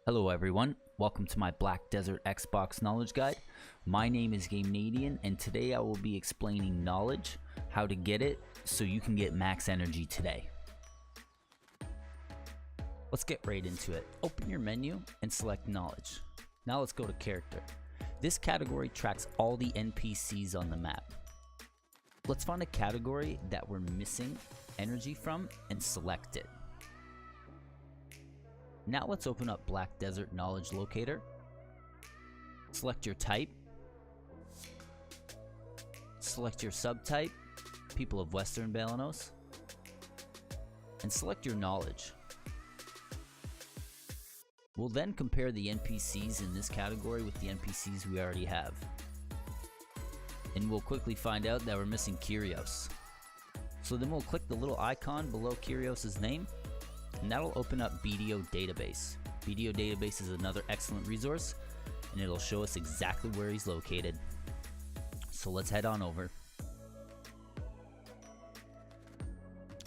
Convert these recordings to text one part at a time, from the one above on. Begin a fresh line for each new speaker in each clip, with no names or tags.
Hello everyone, welcome to my Black Desert Xbox Knowledge Guide. My name is Gamenadian and today I will be explaining knowledge, how to get it, so you can get max energy today. Let's get right into it. Open your menu and select knowledge. Now let's go to character. This category tracks all the NPCs on the map. Let's find a category that we're missing energy from and select it. Now let's open up Black Desert Knowledge Locator. Select your type. Select your subtype, People of Western Balanos. And select your knowledge. We'll then compare the NPCs in this category with the NPCs we already have. And we'll quickly find out that we're missing Kyrios. So then we'll click the little icon below Kyrios' name, and that'll open up BDO Database. BDO Database is another excellent resource, and it'll show us exactly where he's located. So let's head on over.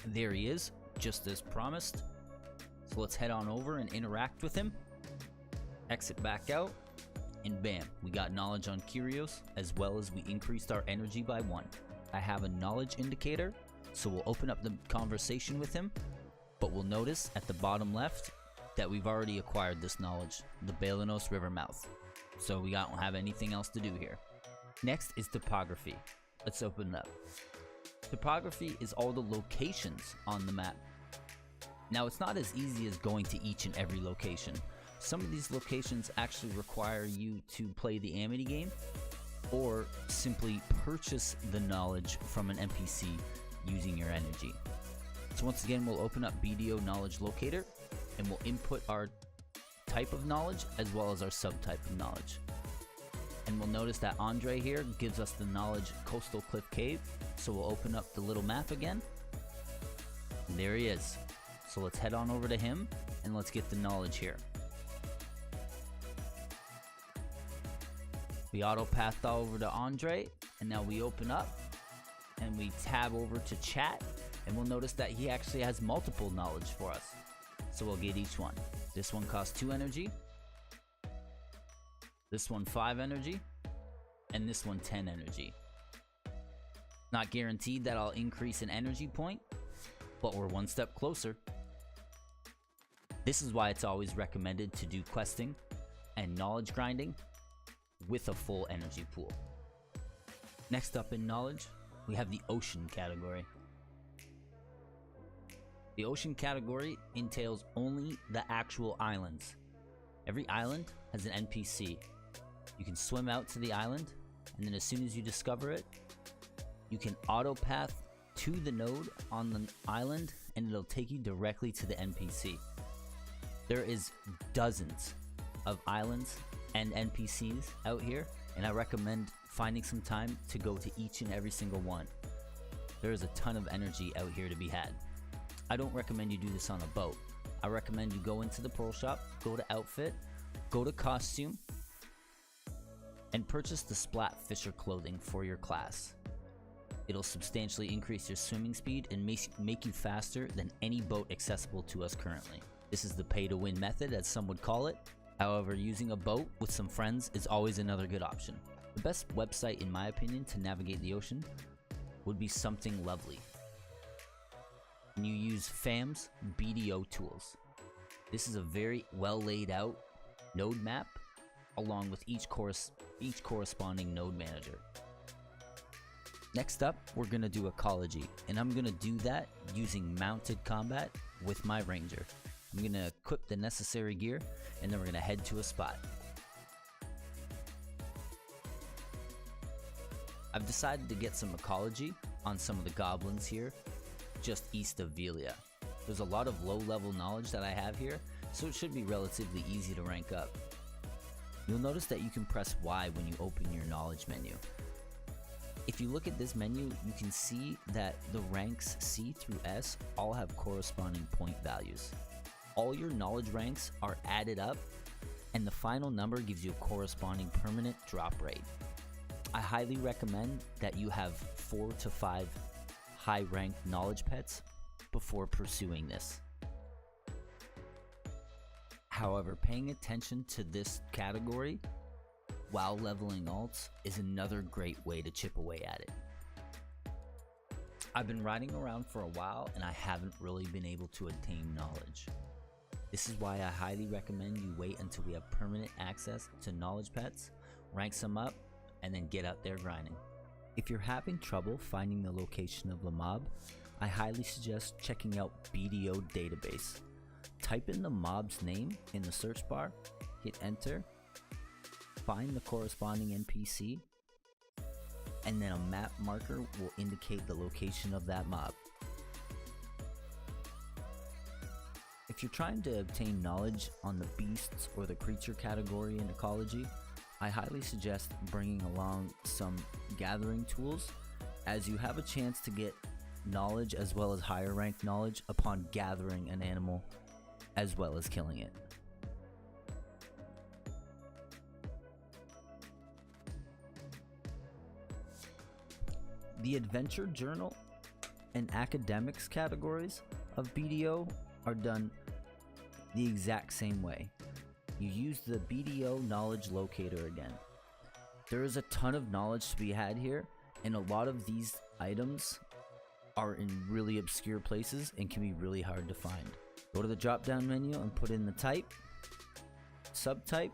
There he is, just as promised. So let's head on over and interact with him. Exit back out, and bam, we got knowledge on Kyrios, as well as we increased our energy by 1. I have a knowledge indicator, so we'll open up the conversation with him. But we'll notice at the bottom left that we've already acquired this knowledge, the Balanos River mouth. So we don't have anything else to do here. Next is Topography. Let's open it up. Topography is all the locations on the map. Now it's not as easy as going to each and every location. Some of these locations actually require you to play the Amity game or simply purchase the knowledge from an NPC using your energy. So once again, we'll open up BDO Knowledge Locator and we'll input our type of knowledge as well as our subtype of knowledge. And we'll notice that Andre here gives us the knowledge Coastal Cliff Cave. So we'll open up the little map again. And there he is. So let's head on over to him and let's get the knowledge here. We auto pathed over to Andre, and now we open up and we tab over to chat. And we'll notice that he actually has multiple knowledge for us. So we'll get each one. This one costs 2 energy. This one 5 energy. And this one 10 energy. Not guaranteed that I'll increase an energy point, but we're one step closer. This is why it's always recommended to do questing and knowledge grinding with a full energy pool. Next up in knowledge, we have the ocean category. The ocean category entails only the actual islands. Every island has an NPC. You can swim out to the island, and then as soon as you discover it, you can auto path to the node on the island, and it'll take you directly to the NPC. There is dozens of islands and NPCs out here, and I recommend finding some time to go to each and every single one. There is a ton of energy out here to be had. I don't recommend you do this on a boat. I recommend you go into the Pearl Shop, go to Outfit, go to Costume, and purchase the Splat Fisher clothing for your class. It'll substantially increase your swimming speed and make you faster than any boat accessible to us currently. This is the pay-to-win method, as some would call it. However, using a boat with some friends is always another good option. The best website, in my opinion, to navigate the ocean would be Something Lovely. And you use FAM's BDO tools. This is a very well laid out node map along with each corresponding node manager. Next up, we're going to do Ecology, and I'm going to do that using mounted combat with my ranger. I'm going to equip the necessary gear, and then we're going to head to a spot. I've decided to get some Ecology on some of the goblins here just east of Velia. There's a lot of low level knowledge that I have here, so it should be relatively easy to rank up. You'll notice that you can press Y when you open your knowledge menu. If you look at this menu, you can see that the ranks C through S all have corresponding point values. All your knowledge ranks are added up, and the final number gives you a corresponding permanent drop rate. I highly recommend that you have 4 to 5 high-ranked knowledge pets before pursuing this. However, paying attention to this category while leveling alts is another great way to chip away at it. I've been riding around for a while and I haven't really been able to attain knowledge. This is why I highly recommend you wait until we have permanent access to knowledge pets, rank some up, and then get out there grinding. If you're having trouble finding the location of a mob, I highly suggest checking out BDO database. Type in the mob's name in the search bar, hit enter, find the corresponding NPC, and then a map marker will indicate the location of that mob. If you're trying to obtain knowledge on the beasts or the creature category in Ecology, I highly suggest bringing along some gathering tools, as you have a chance to get knowledge as well as higher ranked knowledge upon gathering an animal as well as killing it. The adventure journal and academics categories of BDO are done the exact same way. You use the BDO knowledge locator again. There is a ton of knowledge to be had here, and a lot of these items are in really obscure places and can be really hard to find. Go to the drop down menu and put in the type, subtype,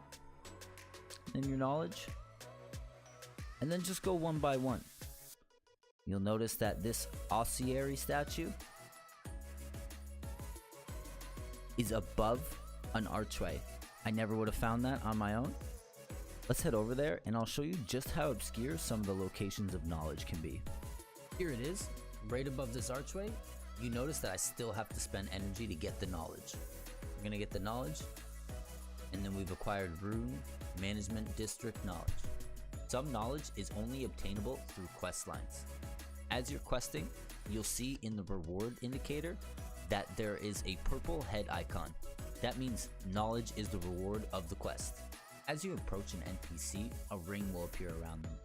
and your knowledge, and then just go one by one. You'll notice that this ossuary statue is above an archway. I never would have found that on my own. Let's head over there and I'll show you just how obscure some of the locations of knowledge can be. Here it is, right above this archway. You notice that I still have to spend energy to get the knowledge. We're gonna get the knowledge, and then we've acquired Rune Management District knowledge. Some knowledge is only obtainable through quest lines. As you're questing, you'll see in the reward indicator that there is a purple head icon. That means knowledge is the reward of the quest. As you approach an NPC, a ring will appear around them.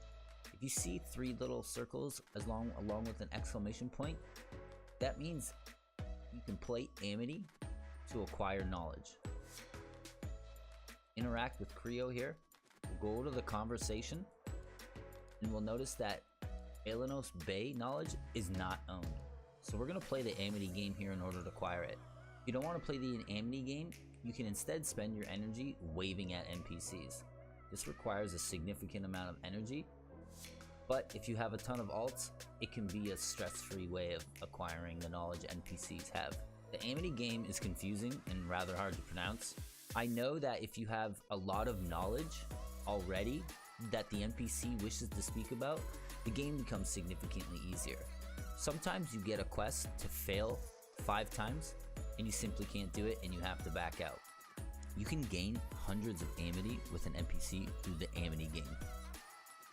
If you see 3 little circles along with an exclamation point, that means you can play Amity to acquire knowledge. Interact with Creo here. We'll go to the conversation and we'll notice that Elenos Bay knowledge is not owned. So we're going to play the Amity game here in order to acquire it. If you don't want to play the Amity game, you can instead spend your energy waving at NPCs. This requires a significant amount of energy, but if you have a ton of alts, it can be a stress-free way of acquiring the knowledge NPCs have. The Amity game is confusing and rather hard to pronounce. I know that if you have a lot of knowledge already that the NPC wishes to speak about, the game becomes significantly easier. Sometimes you get a quest to fail 5 times and you simply can't do it and you have to back out. You can gain hundreds of Amity with an NPC through the Amity game.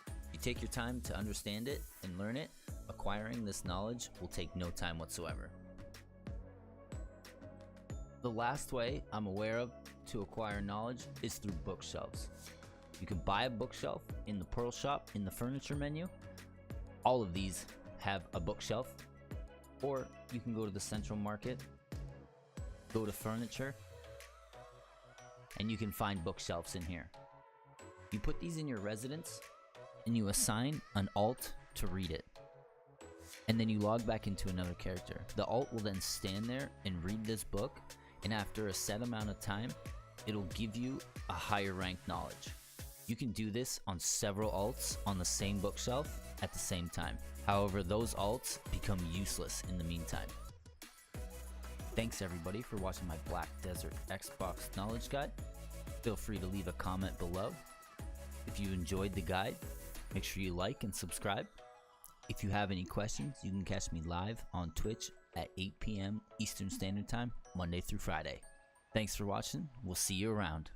If you take your time to understand it and learn it, acquiring this knowledge will take no time whatsoever. The last way I'm aware of to acquire knowledge is through bookshelves. You can buy a bookshelf in the Pearl Shop in the furniture menu. All of these have a bookshelf, or you can go to the Central Market, go to furniture, and you can find bookshelves in here. You put these in your residence and you assign an alt to read it, and then you log back into another character. The alt will then stand there and read this book, and after a set amount of time it'll give you a higher ranked knowledge. You can do this on several alts on the same bookshelf at the same time. However, those alts become useless in the meantime. Thanks everybody for watching my Black Desert Xbox Knowledge Guide. Feel free to leave a comment below. If you enjoyed the guide, make sure you like and subscribe. If you have any questions, you can catch me live on Twitch at 8 p.m. Eastern Standard Time, Monday through Friday. Thanks for watching. We'll see you around.